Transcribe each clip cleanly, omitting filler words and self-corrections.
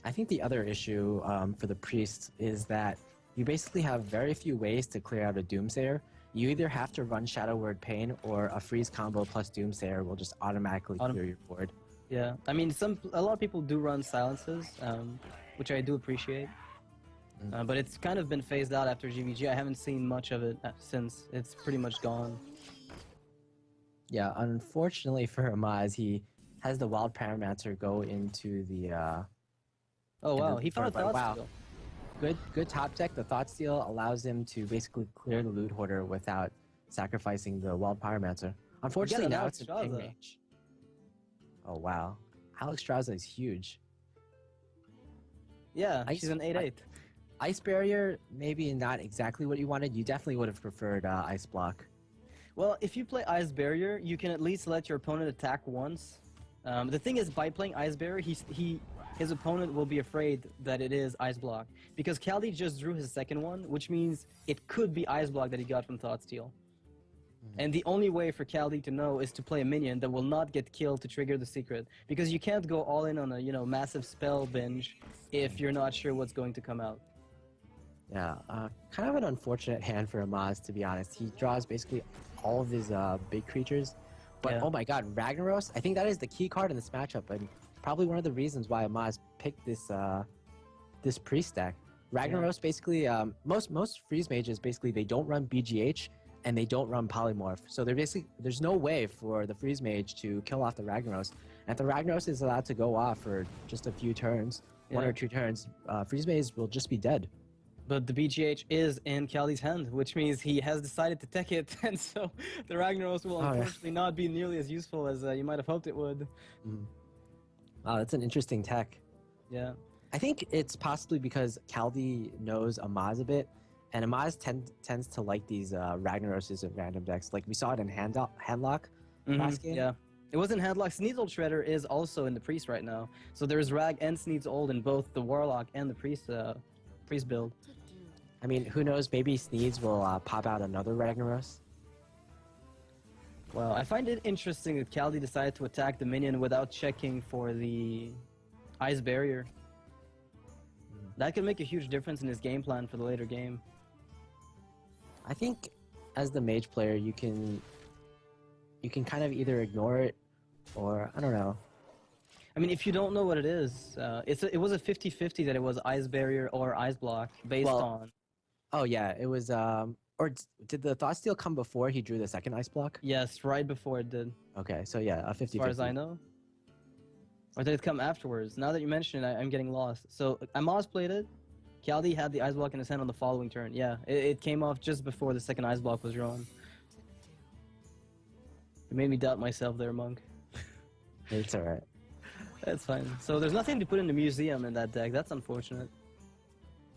I think the other issue for the priest is that you basically have very few ways to clear out a Doomsayer. You either have to run Shadow Word Pain, or a freeze combo plus Doomsayer will just automatically clear your board. Yeah, I mean, a lot of people do run silences, which I do appreciate. But it's kind of been phased out after GVG. I haven't seen much of it since. It's pretty much gone. Yeah, unfortunately for Amaz, he has the Wild Pyromancer go into the... oh wow, he found a Thought Steal. Good top deck. The Thought Steal allows him to basically clear the Loot Hoarder without sacrificing the Wild Pyromancer. Unfortunately, now it's a King Mage. Oh wow, Alexstrasza is huge. Yeah, she's an 8/8. Ice Barrier, maybe not exactly what you wanted. You definitely would have preferred Ice Block. Well, if you play Ice Barrier, you can at least let your opponent attack once. The thing is, by playing Ice Barrier, his opponent will be afraid that it is Ice Block. Because Kaldi just drew his second one, which means it could be Ice Block that he got from Thought Steal. And the only way for Kaldi to know is to play a minion that will not get killed to trigger the secret. Because you can't go all in on a massive spell binge if you're not sure what's going to come out. Yeah, kind of an unfortunate hand for Amaz, to be honest. He draws basically all of his big creatures. But oh my god, Ragnaros, I think that is the key card in this matchup, and probably one of the reasons why Amaz picked this this priest deck. Ragnaros basically, most freeze mages basically, they don't run BGH and they don't run polymorph. So there's no way for the freeze mage to kill off the Ragnaros. And if the Ragnaros is allowed to go off for just a few turns, 1 or 2 turns, freeze mage will just be dead. But the BGH is in Kaldi's hand, which means he has decided to tech it, and so the Ragnaros will unfortunately not be nearly as useful as you might have hoped it would. Wow, that's an interesting tech. Yeah. I think it's possibly because Kaldi knows Amaz a bit, and Amaz tends to like these Ragnaroses in random decks. Like we saw it in Handlock last game. Yeah. It wasn't Handlock. Sneed's Old Shredder is also in the Priest right now. So there's Rag and Sneed's Old in both the Warlock and the Priest build. I mean, who knows? Maybe Sneeds will pop out another Ragnaros. Well, I find it interesting that Kaldi decided to attack the minion without checking for the Ice Barrier. That could make a huge difference in his game plan for the later game. I think as the Mage player, you can kind of either ignore it or, I don't know. I mean, if you don't know what it is, it was a 50-50 that it was Ice Barrier or Ice Block based on... Oh yeah, it was... or did the Thought Steal come before he drew the second Ice Block? Yes, right before it did. Okay, so yeah, a 50-50. As far as I know. Or did it come afterwards? Now that you mention it, I'm getting lost. So, Amaz played it. Kaldi had the Ice Block in his hand on the following turn. Yeah, it came off just before the second Ice Block was drawn. It made me doubt myself there, Monk. It's alright. That's fine. So there's nothing to put in the museum in that deck. That's unfortunate.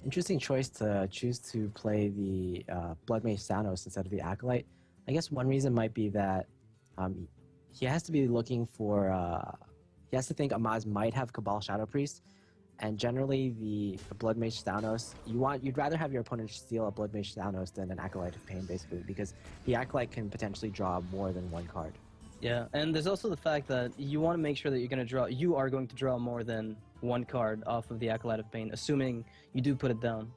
Interesting choice to choose to play the Blood Mage Thanos instead of the Acolyte. I guess one reason might be that he has to be looking for... he has to think Amaz might have Cabal Shadow Priest, and generally the Blood Mage Thanos, you'd rather have your opponent steal a Blood Mage Thanos than an Acolyte of Pain, basically, because the Acolyte can potentially draw more than one card. Yeah, and there's also the fact that you want to make sure that you are going to draw more than one card off of the Acolyte of Pain, assuming you do put it down.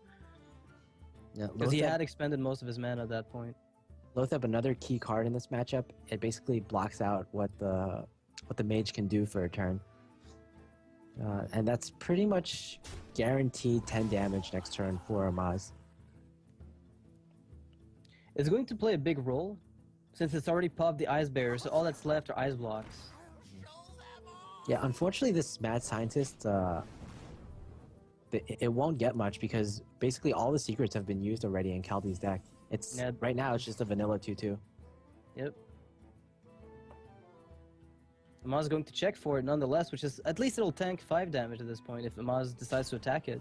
Yeah, because he had expended most of his mana at that point. Lotheb, another key card in this matchup, it basically blocks out what the Mage can do for a turn. And that's pretty much guaranteed 10 damage next turn for Amaz. It's going to play a big role, since it's already popped the Ice Barrier, so all that's left are Ice Blocks. Yeah, unfortunately this Mad Scientist, it won't get much because basically all the secrets have been used already in Kaldi's deck. Right now it's just a vanilla 2/2. Yep. Amaz is going to check for it nonetheless, which is, at least it'll tank 5 damage at this point if Amaz decides to attack it.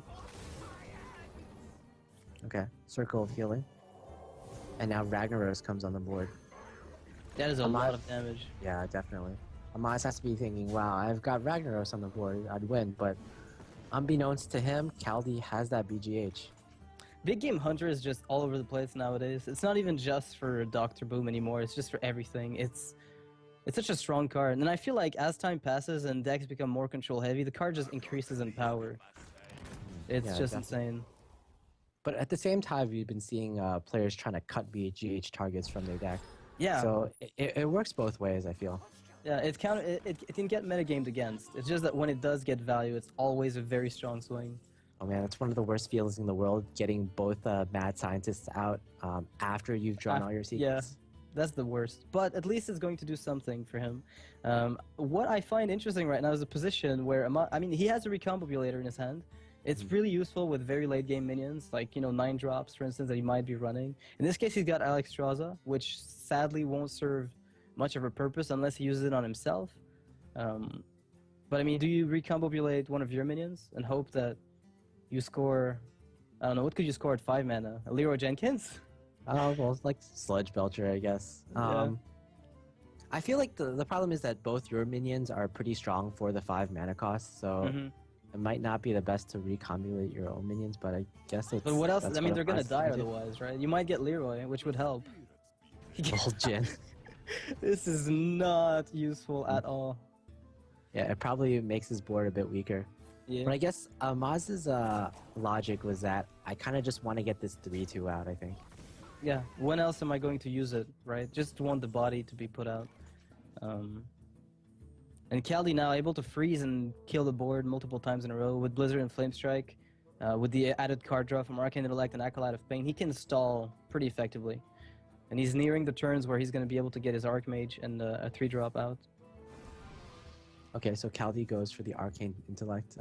Okay, Circle of Healing. And now Ragnaros comes on the board. That is a lot of damage. Yeah, definitely. Amaz has to be thinking, wow, I've got Ragnaros on the board, I'd win, but unbeknownst to him, Kaldi has that BGH. Big Game Hunter is just all over the place nowadays. It's not even just for Dr. Boom anymore, it's just for everything. It's such a strong card, and I feel like as time passes and decks become more control heavy, the card just increases in power. It's Yeah, just definitely. insane. But at the same time, we've been seeing players trying to cut BGH targets from their deck. Yeah, So it works both ways, I feel. yeah, it can get metagamed against. It's just that when it does get value, it's always a very strong swing. Oh man, that's one of the worst feelings in the world, getting both mad scientists out after you've drawn all your Yeah, secrets. that's the worst. But at least it's going to do something for him. What I find interesting right now is a position where, I mean, he has a recombobulator in his hand. It's really useful with very late game minions, like, 9 drops, for instance, that he might be running. In this case, he's got Alexstrasza, which sadly won't serve much of a purpose unless he uses it on himself. But I mean, do you recombobulate one of your minions and hope that you score, I don't know, what could you score at 5 mana? A Leroy Jenkins? Well, it's like Sludge Belcher, I guess. Yeah. I feel like the problem is that both your minions are pretty strong for the 5 mana cost, so it might not be the best to recombulate your own minions, but I guess it's... But what else? that's I mean, what they're gonna Amaz die can do. otherwise, right? You might get Leroy, which would help. Old Jin. This is not useful at all. Yeah, it probably makes his board a bit weaker. Yeah. But I guess Maz's logic was that I kind of just want to get this 3-2 out, I think. Yeah. When else am I going to use it, right? Just want the body to be put out. And Kaldi now able to freeze and kill the board multiple times in a row with Blizzard and Flame Strike. With the added card draw from Arcane Intellect and Acolyte of Pain, he can stall pretty effectively. And he's nearing the turns where he's going to be able to get his Archmage and a 3-drop out. Okay, so Kaldi goes for the Arcane Intellect.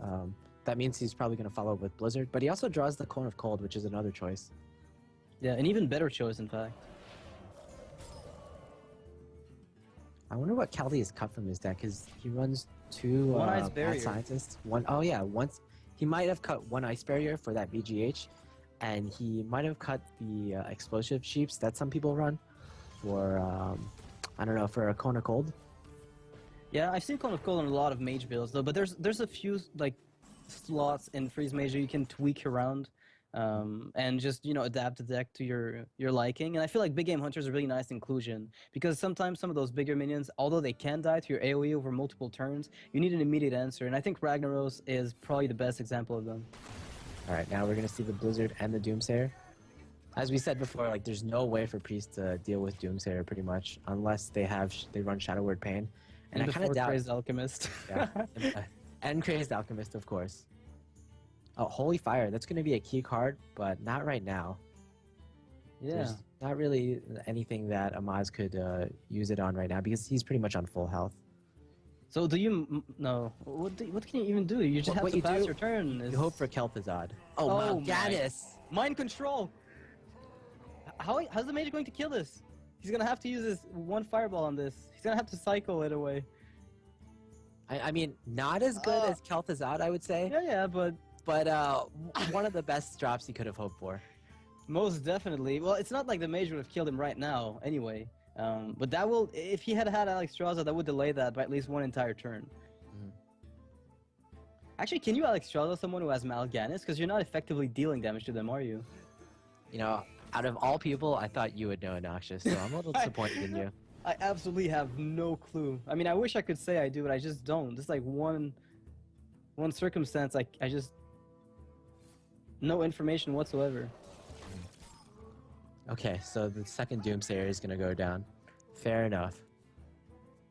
That means he's probably going to follow with Blizzard, but he also draws the Cone of Cold, which is another choice. Yeah, an even better choice, in fact. I wonder what Kaldi has cut from his deck, because he runs 2 One Ice Mad Barrier. Scientists. Oh yeah, once he might have cut 1 Ice Barrier for that BGH, and he might have cut the Explosive Sheeps that some people run for, I don't know, for a Cone of Cold. Yeah, I've seen Cone of Cold on a lot of Mage builds, though, but there's a few, like, slots in Freeze Mage that you can tweak around. And just adapt the deck to your liking. And I feel like Big Game Hunter is a really nice inclusion because sometimes some of those bigger minions, although they can die to your AoE over multiple turns, you need an immediate answer. And I think Ragnaros is probably the best example of them. All right, now we're gonna see the Blizzard and the Doomsayer. As we said before, like there's no way for Priest to deal with Doomsayer pretty much unless they run Shadow Word Pain. And I kind of doubt. Crazed Alchemist. Yeah, and Crazed Alchemist, of course. Oh, Holy Fire, that's going to be a key card, but not right now. Yeah. There's not really anything that Amaz could use it on right now because he's pretty much on full health. So do you... No. What can you even do? You just have to pass your turn. You hope for Kel'Thuzad. Oh, Mal'Ganis! Mind control! How's the Mage going to kill this? He's going to have to use his 1 Fireball on this. He's going to have to cycle it away. I mean, not as good as Kel'Thuzad, I would say. Yeah, but one of the best drops he could have hoped for. Most definitely. Well, it's not like the Mage would have killed him right now, anyway. But that will, if he had Alexstrasza, that would delay that by at least 1 entire turn. Actually, can you Alexstrasza someone who has Mal'Ganis? Because you're not effectively dealing damage to them, are you? Out of all people, I thought you would know, Noxious, so I'm a little disappointed in you. I absolutely have no clue. I mean, I wish I could say I do, but I just don't. Just like one circumstance, I just... No information whatsoever. Okay, so the second Doomsayer is going to go down. Fair enough.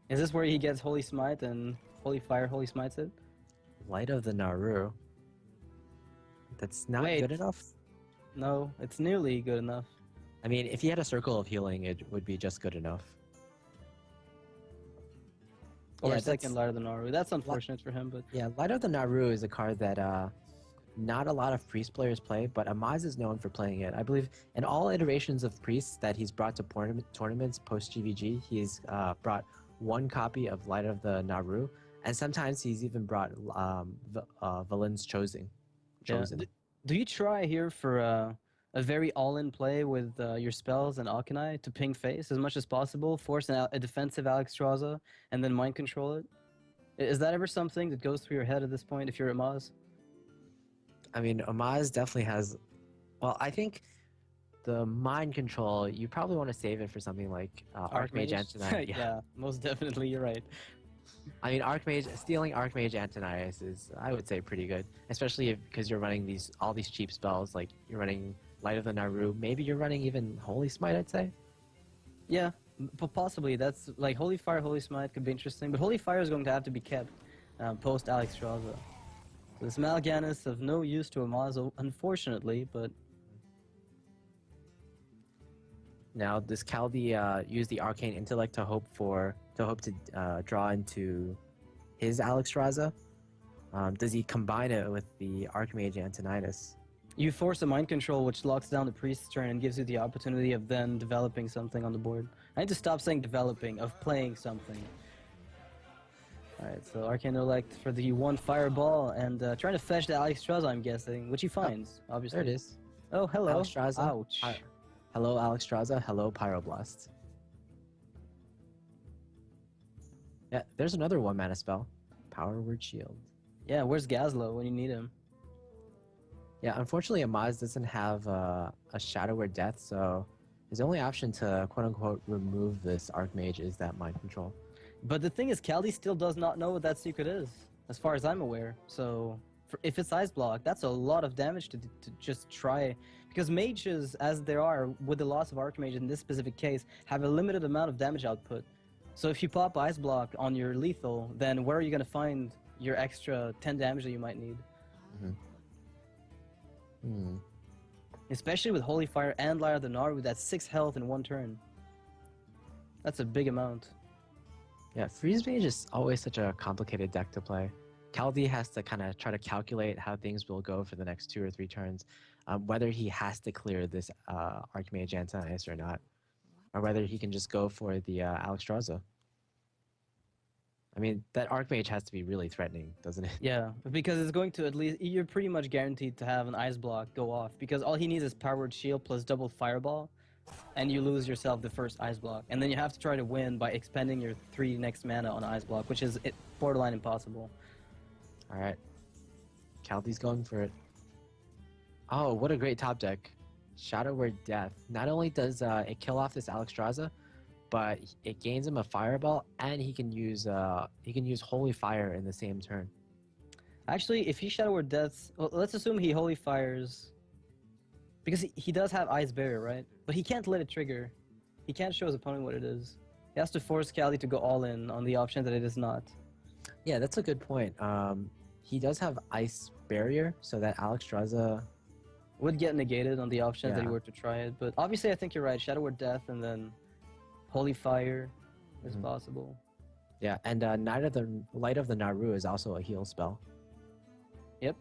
Is this where he gets Holy Smite and Holy Fire Holy Smites it? Light of the Naru. That's not good enough? No, it's nearly good enough. I mean, if he had a Circle of Healing, it would be just good enough. Or a second Light of the Naru. That's unfortunate for him, but... Yeah, Light of the Naru is a card that not a lot of Priest players play, but Amaz is known for playing it. I believe in all iterations of Priests that he's brought to tournaments post-GVG, he's brought 1 copy of Light of the Naru, and sometimes he's even brought Valen's Chosen. Yeah. Do you try here for a very all-in play with your spells and Alchemy to ping face as much as possible, force a defensive Alexstrasza, and then mind control it? Is that ever something that goes through your head at this point if you're Amaz? I mean, Amaz definitely has... Well, I think the mind control, you probably want to save it for something like Archmage Antonias. Yeah, most definitely, you're right. I mean, stealing Archmage Antonias is, I would say, pretty good, especially because you're running all these cheap spells. Like you're running Light of the Naru, maybe you're running even Holy Smite. I'd say. Yeah, possibly. That's like Holy Fire, Holy Smite could be interesting, but Holy Fire is going to have to be kept post Alex Straza. So this Mal'Ganis is of no use to Amaz, unfortunately, but. Now, does Kaldi use the Arcane Intellect to hope to draw into his Alex Straza? Does he combine it with the Archmage Antonias? You force a mind control which locks down the priest's turn and gives you the opportunity of then developing something on the board. I need to stop saying developing, of playing something. Alright, so Arcane Intellect for the 1 Fireball and trying to fetch the Alex Straza, I'm guessing, which he finds, obviously. There it is. Oh, hello. Alex Straza. Ouch. Hello, Alex Straza. Hello, Pyroblast. Yeah, there's another 1-mana spell. Power Word Shield. Yeah, where's Gazlo when you need him? Yeah, unfortunately, Amaz doesn't have a Shadow Word Death, so his only option to quote-unquote remove this Archmage is that Mind Control. But the thing is, Kaldi still does not know what that secret is, as far as I'm aware. So, if it's Ice Block, that's a lot of damage to just try. Because mages, as there are, with the loss of Archmage in this specific case, have a limited amount of damage output. So if you pop Ice Block on your lethal, then where are you going to find your extra 10 damage that you might need? Especially with Holy Fire and Light of the Naru, that's 6 health in 1 turn. That's a big amount. Yeah, Freeze Mage is always such a complicated deck to play. Kaldi has to kind of try to calculate how things will go for the next 2 or 3 turns, whether he has to clear this Archmage Antonias or not, or whether he can just go for the Alex Straza. I mean, that Archmage has to be really threatening, doesn't it? Yeah, because it's going to at least, you're pretty much guaranteed to have an Ice Block go off, because all he needs is Powered Shield plus double Fireball, and you lose yourself the first Ice Block. And then you have to try to win by expending your 3 next mana on Ice Block, which is borderline impossible. Alright. Kaldi's going for it. Oh, what a great top deck. Shadow Word Death. Not only does it kill off this Alex Straza, but it gains him a Fireball, and he can use Holy Fire in the same turn. Actually, if he Shadow Word Deaths, well, let's assume he Holy Fires, because he does have Ice Barrier, right? But he can't let it trigger. He can't show his opponent what it is. He has to force Kaldi to go all in on the option that it is not. Yeah, that's a good point. He does have Ice Barrier, so that Alex Straza would get negated on the option that he were to try it. But obviously, I think you're right. Shadow Word Death and then Holy Fire is possible. Yeah, and Light of the Naru is also a heal spell. Yep.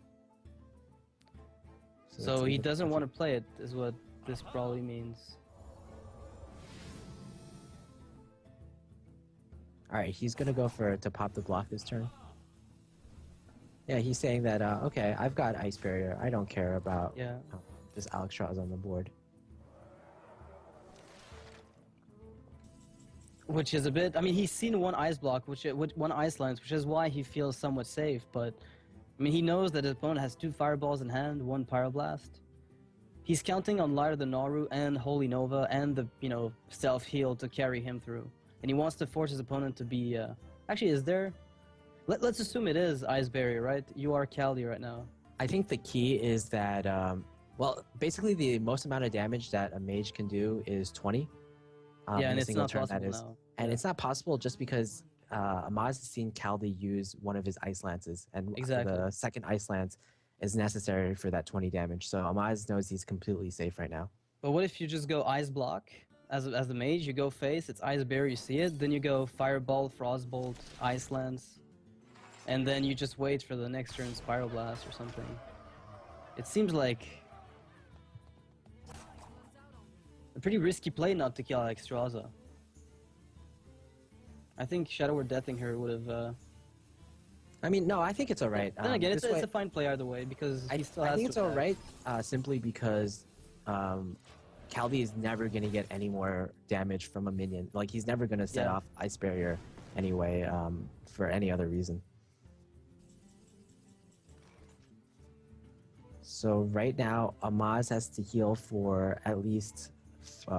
So he doesn't want to play it, is what this probably means. Alright, he's gonna go to pop the block this turn. Yeah, he's saying that, okay, I've got Ice Barrier. I don't care about this Alex Straza on the board. Which is a bit, I mean, he's seen 1 Ice Block, one Ice Lance, which is why he feels somewhat safe, but, I mean, he knows that his opponent has 2 Fireballs in hand, 1 Pyroblast. He's counting on Light of the Naru and Holy Nova and the, self-heal to carry him through. And he wants to force his opponent to be, actually, is there... Let's assume it is Ice Barrier, right? You are Kaldi right now. I think the key is that, well, basically the most amount of damage that a mage can do is 20. Yeah, and it's not possible now. And it's not possible just because Amaz has seen Kaldi use one of his Ice Lances, and the second Ice Lance is necessary for that 20 damage. So Amaz knows he's completely safe right now. But what if you just go Ice Block? As the mage, you go face, it's Ice Barrier, you see it, then you go Fireball, Frostbolt, Ice Lance, and then you just wait for the next turn Spiral Blast or something. It seems like a pretty risky play not to kill Alex Straza. I think Shadow Word Deathing her would have... I mean, no, I think it's alright. Then again, it's a fine play either way, because he still has I think it's alright, simply because Kaldi is never going to get any more damage from a minion. Like, he's never going to set off Ice Barrier anyway, for any other reason. So right now, Amaz has to heal for at least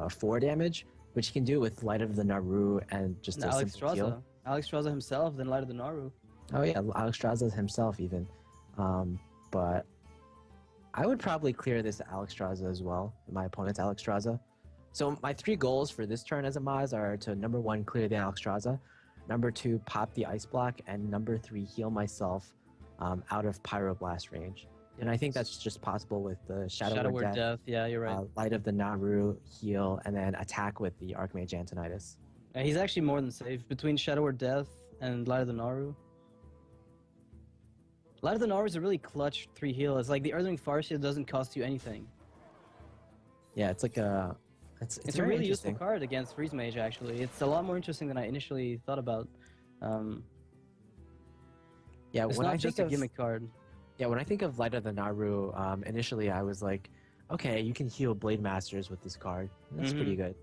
4 damage, which he can do with Light of the Naru and just And a Alex simple heal. Alex Straza himself, then Light of the Naru. Oh yeah, Alex Straza himself even. But I would probably clear this Alex Straza as well, my opponent's Alex Straza. So my 3 goals for this turn as Amaz are to number 1, clear the Alex Straza, number 2, pop the Ice Block, and number 3, heal myself out of Pyroblast range. And I think that's just possible with the Shadow Word Death, yeah, you're right. Light of the Naru, heal, and then attack with the Archmage Antonidas. Yeah, he's actually more than safe between Shadow Word Death and Light of the Naru. Light of the Naru is a really clutch 3 heal. It's like the Earthling Farseer doesn't cost you anything. Yeah, it's like a... It's a really useful card against Freeze Mage, actually. It's a lot more interesting than I initially thought about. Yeah, it's when not I just think a gimmick card. Yeah, when I think of Light of the Naru, initially I was like, okay, you can heal Blade Masters with this card. That's pretty good.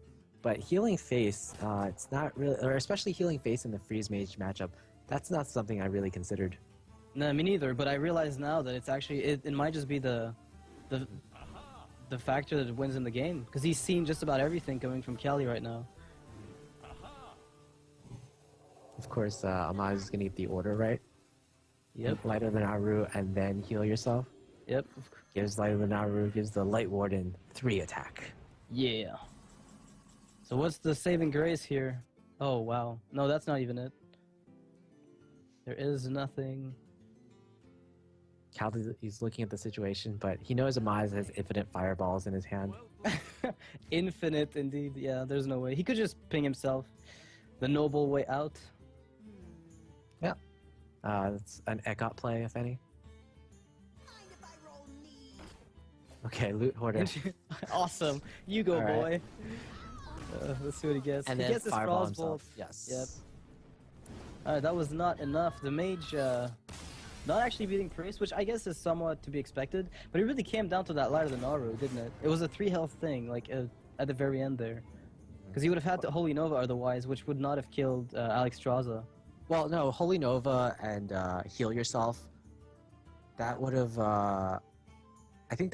But healing face, it's not really, or especially healing face in the Freeze Mage matchup, that's not something I really considered. No, me neither, but I realize now that it's actually, it might just be the factor that wins in the game. Because he's seen just about everything coming from Kaldi right now. Of course, Amaz is going to get the order right. Yep. Light of the Naru, and then heal yourself. Yep. Gives Light of the Naru, gives the Light Warden 3 attack. Yeah. So what's the saving grace here? Oh, wow. No, that's not even it. There is nothing. Kaldi, he's looking at the situation, but he knows Amaz has infinite fireballs in his hand. Infinite, indeed. Yeah, there's no way. He could just ping himself. The noble way out. Yeah. It's an Ekot play, if any. Okay, Loot Hoarder. Awesome. You go, All boy. Let's see what he gets. And he then gets his Fireball Frostbolt. himself. Yes. Yep. Alright, that was not enough. The Mage, not actually beating Priest, which I guess is somewhat to be expected, but it really came down to that Light of the Naru, didn't it? It was a 3 health thing, like at the very end there. Because he would have had to Holy Nova otherwise, which would not have killed Alex Straza. Well, no, Holy Nova and heal yourself. That would have. I think